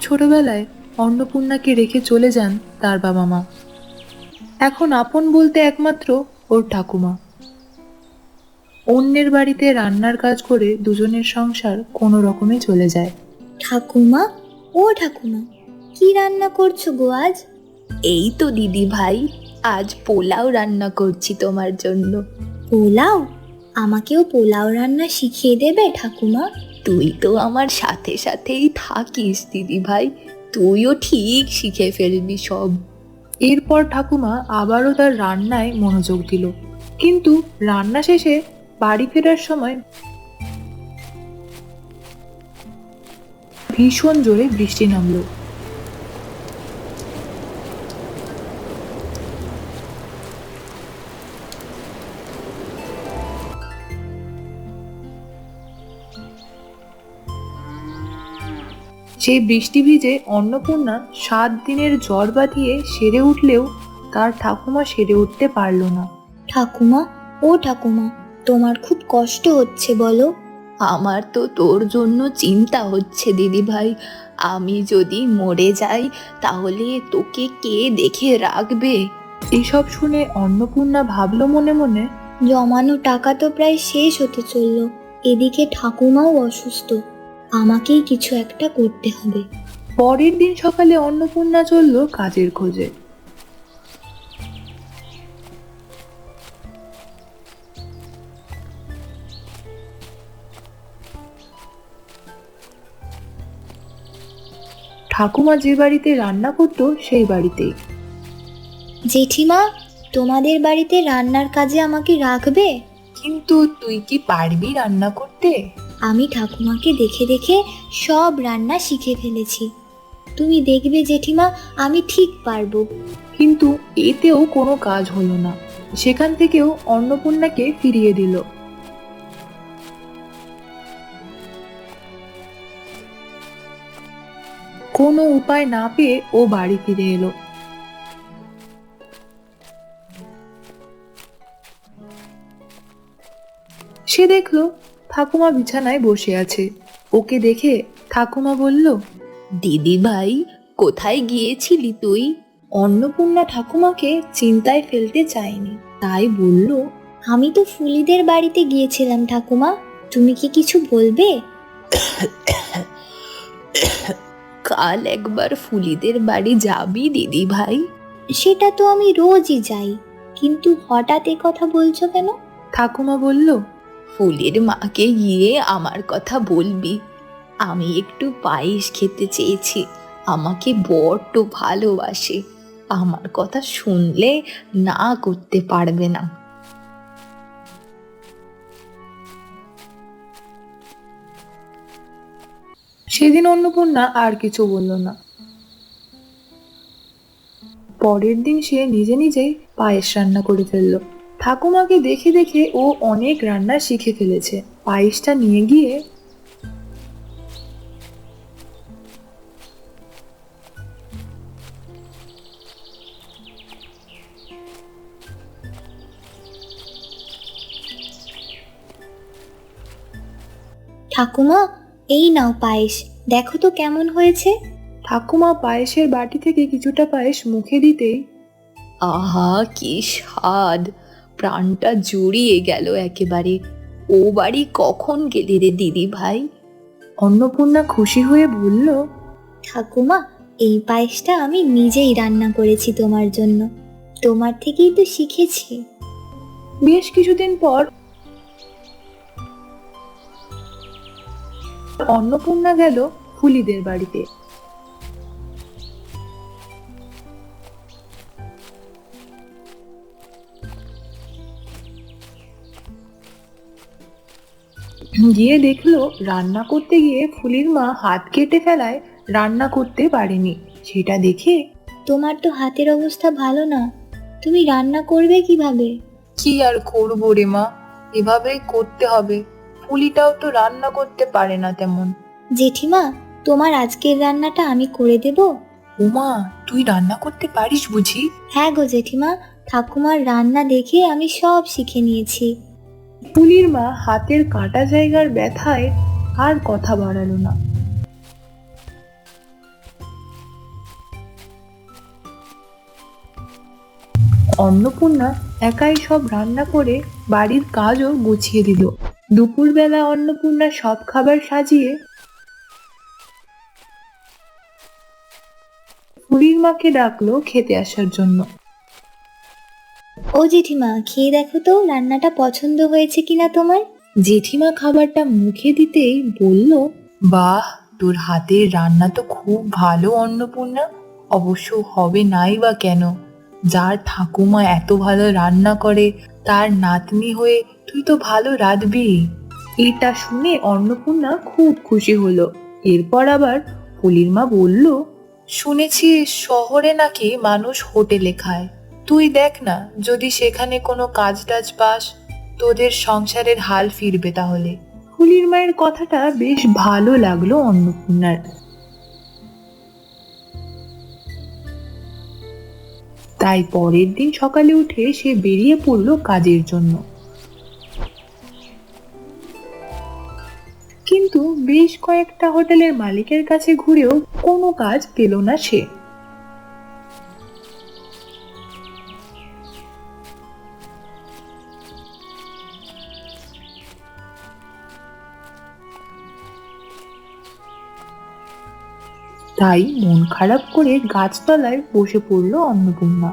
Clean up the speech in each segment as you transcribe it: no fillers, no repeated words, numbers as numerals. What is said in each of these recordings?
ছোটবেলায় অন্নপূর্ণাকে রেখে চলে যান তার বাবা মা। এখন আপন বলতে একমাত্র ওর ঠাকুমা। অন্যের বাড়িতে রান্নার কাজ করে দুজনের সংসার কোনো রকমে চলে যায়। ঠাকুমা, ও ঠাকুমা, কি রান্না করছো গো আজ? এই তো দিদি ভাই, আজ পোলাও রান্না করছি তোমার জন্য। পোলাও? আমাকেও পোলাও রান্না শিখিয়ে দেবে ঠাকুমা? তুই তো আমার সাথে সাথেই থাকিস দিদি ভাই, তুইও ঠিক শিখে ফেলবি সব। এরপর ঠাকুমা আবারও তার রান্নায় মনোযোগ দিল। কিন্তু রান্না শেষে বাড়ি ফেরার সময় ভীষণ জোরে বৃষ্টি নামলো। সেই বৃষ্টি ভিজে অন্নপূর্ণা 7 দিনের জ্বর বাঁধিয়ে সেরে উঠলেও তার ঠাকুমা সেরে উঠতে পারল না। ঠাকুমা, ও ঠাকুমা, তোমার খুব কষ্ট হচ্ছে বলো? আমার তো তোর জন্য চিন্তা হচ্ছে দিদি ভাই। আমি যদি মরে যাই তাহলে তোকে কে দেখে রাখবে? এসব শুনে অন্নপূর্ণা ভাবল মনে মনে, জমানো টাকা তো প্রায় শেষ হতে চলল, এদিকে ঠাকুমাও অসুস্থ, আমাকেই কিছু একটা করতে হবে। পরের দিন সকালে অন্নপূর্ণা চলল কাজের খোঁজে। ঠাকুমা যে বাড়িতে রান্না করত সেই বাড়িতেই। জেঠিমা, তোমাদের বাড়িতে রান্নার কাজে আমাকে রাখবে? কিন্তু তুই কি পারবি রান্না করতে? আমি ঠাকুমাকে দেখে দেখে সব রান্না শিখে ফেলেছি, তুমি দেখবে জেঠিমা, আমি ঠিক পারবো। কিন্তু এতেও কোনো কাজ হলো না। সেখান থেকেও অন্নপূর্ণাকে ফিরিয়ে দিল। কোনো উপায় না পেয়ে ও বাড়ি ফিরে এলো। সে দেখলো ঠাকুমা বিছানায় বসে আছে। ওকে দেখে ঠাকুমা বলল, দিদি ভাই, কোথায় গিয়েছিলি তুই? অন্নপূর্ণা ঠাকুমাকে চিন্তায় ফেলতে চায়নি, তাই বলল, আমি তো ফুলিদের বাড়িতে গিয়েছিলাম ঠাকুমা, তুমি কি কিছু বলবে? কাল একবার ফুলিদের বাড়ি যাবি দিদি ভাই? সেটা তো আমি রোজই যাই, কিন্তু হঠাৎ এ কথা বলছো কেন? ঠাকুমা বলল, ফুলির মাকে গিয়ে আমার কথা বলবি। আমি একটু পায়েস খেতে চেয়েছি, আমাকে বড্ড ভালোবাসে, আমার কথা শুনলে না করতে পারবে না। সেদিন অন্নপূর্ণা আর কিছু বলল না। পরের দিন সে নিজে নিজেই পায়েস রান্না করে ফেললো। ঠাকুমাকে দেখে দেখে ও অনেক রান্না শিখে ফেলেছে। পায়েসটা নিয়ে গিয়ে ঠাকুমা, এই নাও পায়েস, দেখো তো কেমন হয়েছে। ঠাকুমা পায়েসের বাটি থেকে কিছুটা পায়েস মুখে দিতেই আহা, কি স্বাদ! প্রাণটা জুড়িয়ে গেল একেবারে। ও বাড়ি কখন গেলি রে দিদি ভাই? অন্নপূর্ণা খুশি হয়ে বলল, ঠাকুমা, এই পায়েসটা আমি নিজেই রান্না করেছি তোমার জন্য, তোমার থেকেই তো শিখেছি। বেশ কিছুদিন পর অন্নপূর্ণা গেল ফুলিদের বাড়িতে। গিয়ে দেখলো রান্না করতে গিয়ে ফুলির মা হাত কেটে ফেলায় রান্না করতে পারেনি। সেটা দেখে, তোমার তো হাতের অবস্থা ভালো না, তুমি রান্না করবে কিভাবে? কি আর করবো রে মা, এভাবেই করতে হবে। ফুলিটাও তো রান্না করতে পারে না তেমন। জেঠিমা, তোমার আজকের রান্নাটা আমি করে দেব? উমা, তুই রান্না করতে পারিস বুঝি? হ্যাঁ গো জেঠিমা, ঠাকুমার রান্না দেখে আমি সব শিখে নিয়েছি। ফুলির মা হাতের কাটা জায়গার ব্যথায় আর কথা বাড়ালো না। অন্নপূর্ণা একাই সব রান্না করে বাড়ির কাজও গুছিয়ে দিল। দুপুরবেলা অন্নপূর্ণা সব খাবার সাজিয়ে বুড়ির মাকে ডাকলো খেতে আসার জন্য। ও জেঠিমা, খেয়ে দেখো তো রান্নাটা পছন্দ হয়েছে কিনা তোমার। জেঠিমা খাবারটা মুখে দিতেই বলল, বাহ, তোর হাতের রান্না তো খুব ভালো অন্নপূর্ণা। অবশ্য হবে নাই বা কেন, যার ঠাকুমা এত ভালো রান্না করে তার নাতনি হয়ে তুই তো ভালো রাঁধবি। এটা শুনে অন্নপূর্ণা খুব খুশি হলো। এরপর আবার পুলির মা বলল, শুনেছি শহরে নাকি মানুষ হোটেলে খায়, তুই দেখ না যদি সেখানে কোনো কাজ টাজ পাস, তোদের সংসারের হাল ফিরবে তাহলে। পুলির মায়ের কথাটা বেশ ভালো লাগলো অন্নপূর্ণার। তাই পরের দিন সকালে উঠে সে বেরিয়ে পড়লো কাজের জন্য। কিন্তু বেশ কয়েকটা হোটেলের মালিকের কাছে ঘুরেও কোনো কাজ পেল না সে। তাই মন খারাপ করে গাছতলায় বসে পড়লো অন্নপূর্ণা।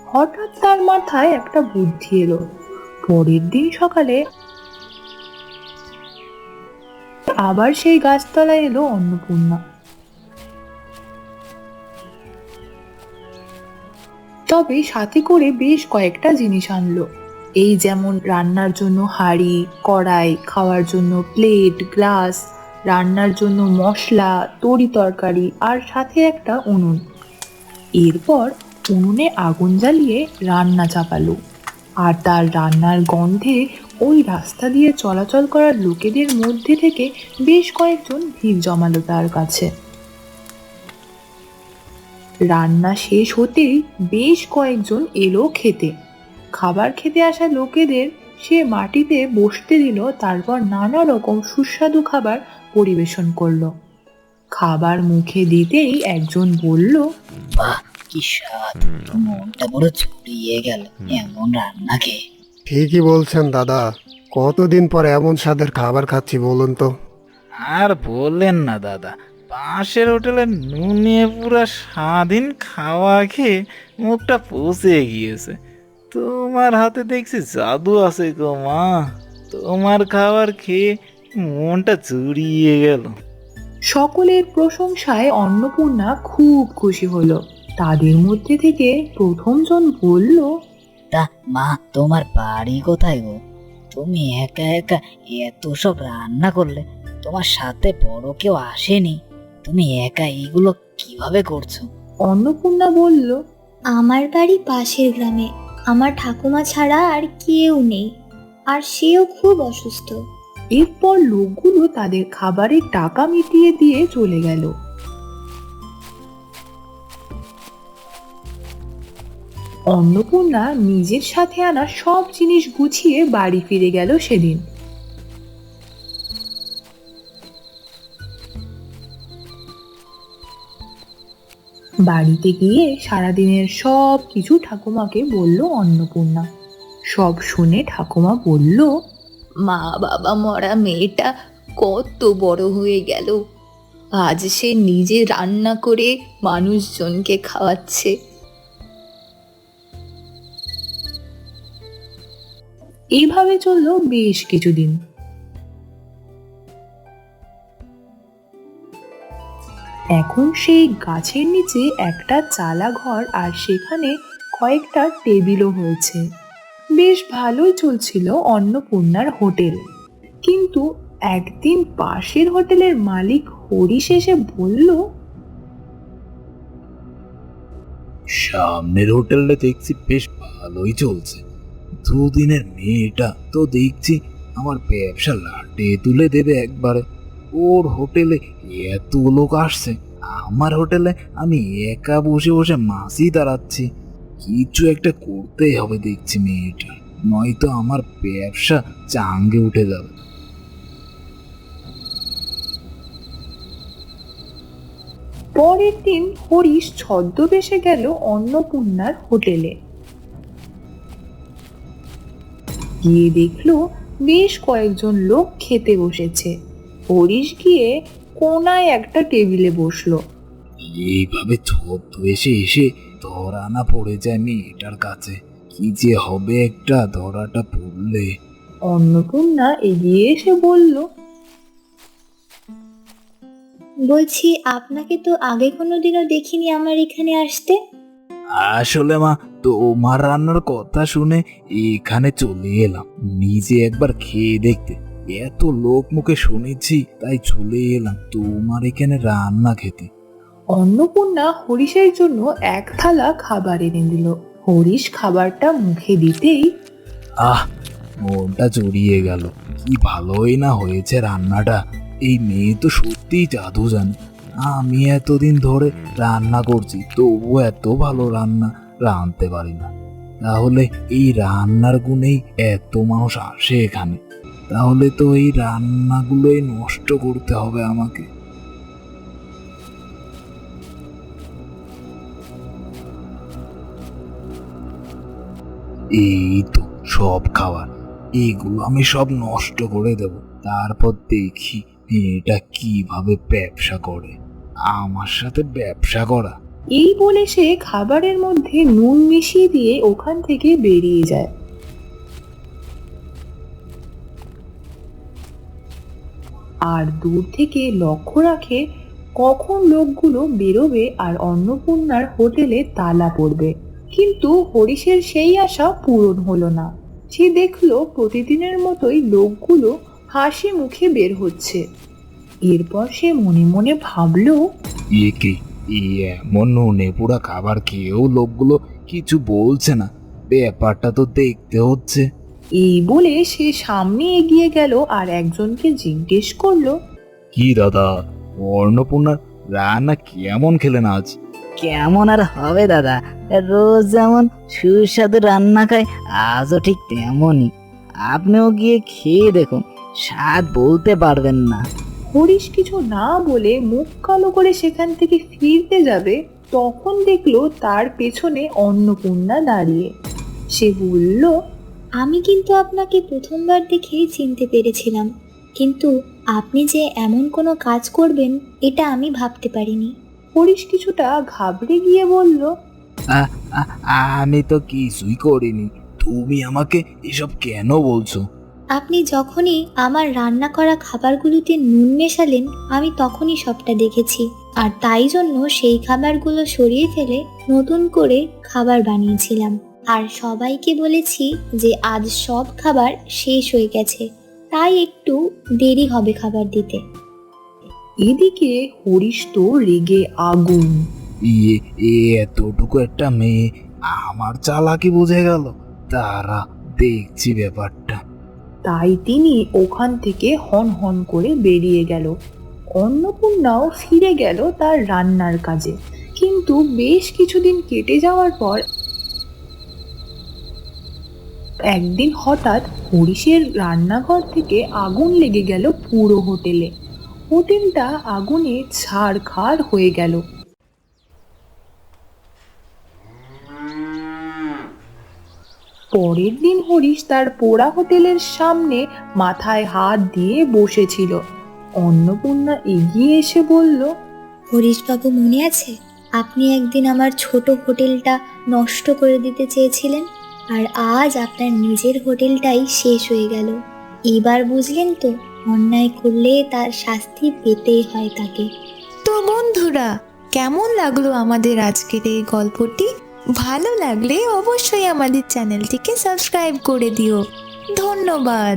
হঠাৎ তার মাথায় একটা বুদ্ধি এলো। পরের দিন সকালে আবার সেই গাছতলায় এলো অন্নপূর্ণা। তবে সাথে করে বেশ কয়েকটা জিনিস আনলো। এই যেমন রান্নার জন্য হাঁড়ি, কড়াই, খাওয়ার জন্য প্লেট, গ্লাস, রান্নার জন্য মশলা, তরি তরকারি আর সাথে একটা উনুন। এরপর উনুনে আগুন জ্বালিয়ে রান্না চাপালো। আর তার রান্নার গন্ধে ওই রাস্তা দিয়ে চলাচল করার লোকেদের মধ্যে থেকে বেশ কয়েকজন ভিড় জমালো তার কাছে। রান্না শেষ হতেই বেশ কয়েকজন এলো খেতে। খাবার খেতে আসা লোকেদের সে মাটিতে বসতে দিল, তারপর নানা রকম সুস্বাদু খাবার পরিবেশন করলো। খাবার মুখে দিতেই একজন বলল, বাহ, কি স্বাদ! মনটা পুরো জুড়িয়ে গেল এমন রান্না খেয়ে। ঠিকই বলছেন দাদা, কতদিন পর এমন স্বাদের খাবার খাচ্ছি বলুন তো। আর বললেন না দাদা, পাশের হোটেলে নুনিয়ে পুরা স্বাধীন খাওয়া খেয়ে মুখটা পচে গিয়েছে। তোমার হাতে দেখছি জাদু আছে গো মা, তোমার খাবার খেয়ে মনটা জুড়িয়ে গেল। সকলের প্রশংসায় অন্নপূর্ণা খুব খুশি হলো। তাদের মধ্যে থেকে প্রথমজন বলল, তা মা, তোমার বাড়ি কোথায় গো? তুমি একা একা এত সব রান্না করলে, তোমার সাথে বড় কেউ আসেনি? তুমি একা এইগুলো কিভাবে করছো? অন্নপূর্ণা বলল, আমার বাড়ি পাশের গ্রামে, আমার ঠাকুমা ছাড়া আর কেউ নেই, আর সেও খুব অসুস্থ। এরপর লোকগুলো তাদের খাবারের টাকা মিটিয়ে দিয়ে চলে গেল। অন্নপূর্ণা নিজের সাথে আনা সব জিনিস গুছিয়ে বাড়ি ফিরে গেল সেদিন। বাড়িতে গিয়ে সারাদিনের সব কিছু ঠাকুমাকে বলল অন্নপূর্ণা। সব শুনে ঠাকুমা বলল, মা বাবা মরা মেয়েটা কত বড় হয়ে গেল, আজ সে নিজে রান্না করে মানুষজনকে খাওয়াচ্ছে। এইভাবে চললো বেশ কিছুদিন। এখন সেই গাছের নিচে একটা চালা ঘর, আর সেখানে কয়েকটা টেবিলও হয়েছে। বেশ ভালোই চলছিল অন্নপূর্ণার হোটেল। কিন্তু একদিন পাশের হোটেলের মালিক হরিশ এসে বলল, সামনের হোটেলটা দেখছি বেশ ভালোই চলছে। দুদিনের মেয়েটা তো দেখছি আমার ব্যবসা লাটে তুলে দেবে একবারে। ওর হোটেলে এত লোক আসছে, আমার হোটেলে আমি একা বসে বসে মাছই দাঁড়াচ্ছি। কিছু একটা করতেই হবে দেখছি মেয়েটা, নয়তো আমার ব্যবসা চাঙ্গে উঠে যাবে। পরের দিন হরিশ ছদ্মবেশে গেল অন্নপূর্ণার হোটেলে। গিয়ে দেখলো বেশ কয়েকজন লোক খেতে বসেছে। হরিশ গিয়ে কোনায় একটা টেবিলে বসলো। এইভাবে ছদ্মবেশে এসে ধরা না পড়ে যায় মেয়েটার কাছে, কি যে হবে একটা ধরাটা পড়লে। অন্নপূর্ণা এগিয়ে এসে বলল, বলছি আপনাকে তো আগে কোনোদিনও দেখিনি আমার এখানে আসতে। আসলে মা, তোমার রান্নার কথা শুনে এখানে চলে এলাম, নিজে একবার খেয়ে দেখতে। এত লোক মুখে শুনেছি, তাই চলে এলাম তোমার এখানে রান্না খেতে। অন্নপূর্ণা হরিশের জন্য এক থালা খাবার এনে দিল। হরিশ খাবারটা মুখে দিতেই আহ, মনটা জড়িয়ে গেল। কি ভালোই না হয়েছে রান্নাটা। এই মেয়ে তো সত্যিই জাদু জানে। আমি এতদিন ধরে রান্না করছি, তবুও এত ভালো রান্না রাঁধতে পারি না। তাহলে এই রান্নার গুণেই এত মানুষ আসে এখানে। তাহলে তো এই রান্নাগুলোই নষ্ট করতে হবে আমাকে। এই তো সব খাবার, এগুলো আমি সব নষ্ট করে দেব। তারপর দেখি এটা কিভাবে ব্যবসা করে। আমার সাথে ব্যবসা করা। এই বলে সে খাবারের মধ্যে নুন মিশিয়ে দিয়ে ওখান থেকে বেরিয়ে যায়। আর দূর থেকে লক্ষ্য রাখে কখন লোকগুলো বেরোবে আর অন্নপূর্ণার হোটেলে তালা পড়বে। কিন্তু হরিশের সেই আশা পূরণ হলো না। সে দেখলো প্রতিদিনের মতোই লোকগুলো হাসি মুখে বের হচ্ছে। এরপর সে মনে মনে ভাবলো, একে এমন নুনে পোড়া খাবার খেয়েও লোকগুলো কিছু বলছে না, ব্যাপারটা তো দেখতে হচ্ছে। এই বলে সে সামনে এগিয়ে গেল আর একজনকে জিজ্ঞেস করলো, কি দাদা, অন্নপূর্ণার রান্না কেমন খেলেন আজ? কেমন আর হবে দাদা, রোজ যেমন সুস্বাদু রান্না খাই, আজও ঠিক তেমনই। আপনিও গিয়ে খেয়ে দেখুন, স্বাদ বলতে পারবেন না। হরিশ কিছু না বলে মুখ কালো করে সেখান থেকে ফিরতে যাবে, তখন দেখলো তার পেছনে অন্নপূর্ণা দাঁড়িয়ে। সে বলল, আমি কিন্তু আপনাকে প্রথমবার দেখেই চিনতে পেরেছিলাম, কিন্তু আপনি যে এমন কোনো কাজ করবেন এটা আমি ভাবতে পারিনি। হরিশ কিছুটা ঘাবড়ে গিয়ে বলল, আমি তো কিছুই করিনি। তুমি আমাকে এসব কেন বলছো? আপনি যখনই আমার রান্না করা খাবারগুলোতে নুন মেশালেন আমি তখনই সবটা দেখেছি, আর তাই জন্য সেই খাবারগুলো সরিয়ে ফেলে নতুন করে খাবার বানিয়েছিলাম। আর সবাইকে বলেছি যে আজ সব খাবার শেষ হয়ে গেছে, তাই একটু দেরি হবে খাবার দিতে। এদিকে হরিশ তো রেগে আগুন। এতটুকু একটা মেয়ে আমার চালাকি বুঝে গেল। তারা দেখছি ব্যাপারটা। তাই তিনি ওখান থেকে হন হন করে বেরিয়ে গেল। অন্নপূর্ণাও ফিরে গেল তার রান্নার কাজে। কিন্তু বেশ কিছুদিন কেটে যাওয়ার পর একদিন হঠাৎ হরিশের রান্নাঘর থেকে আগুন লেগে গেল পুরো হোটেলে। হোটেলটা আগুনে ছারখার হয়ে গেল। পরের দিন হরিশ তার পোড়া হোটেলের সামনে মাথায় হাত দিয়ে বসেছিল। অন্নপূর্ণা এগিয়ে এসে বলল, হরিশবাবু, মনে আছে আপনি একদিন আমার ছোট হোটেলটা নষ্ট করে দিতে চেয়েছিলেন, আর আজ আপনার নিজের হোটেলটাই শেষ হয়ে গেল। এবার বুঝলেন তো, অন্যায় করলে তার শাস্তি পেতেই হয় তাকে। তো বন্ধুরা, কেমন লাগলো আমাদের আজকের এই গল্পটি? ভালো লাগলে অবশ্যই আমাদের চ্যানেলটিকে সাবস্ক্রাইব করে দিও। ধন্যবাদ।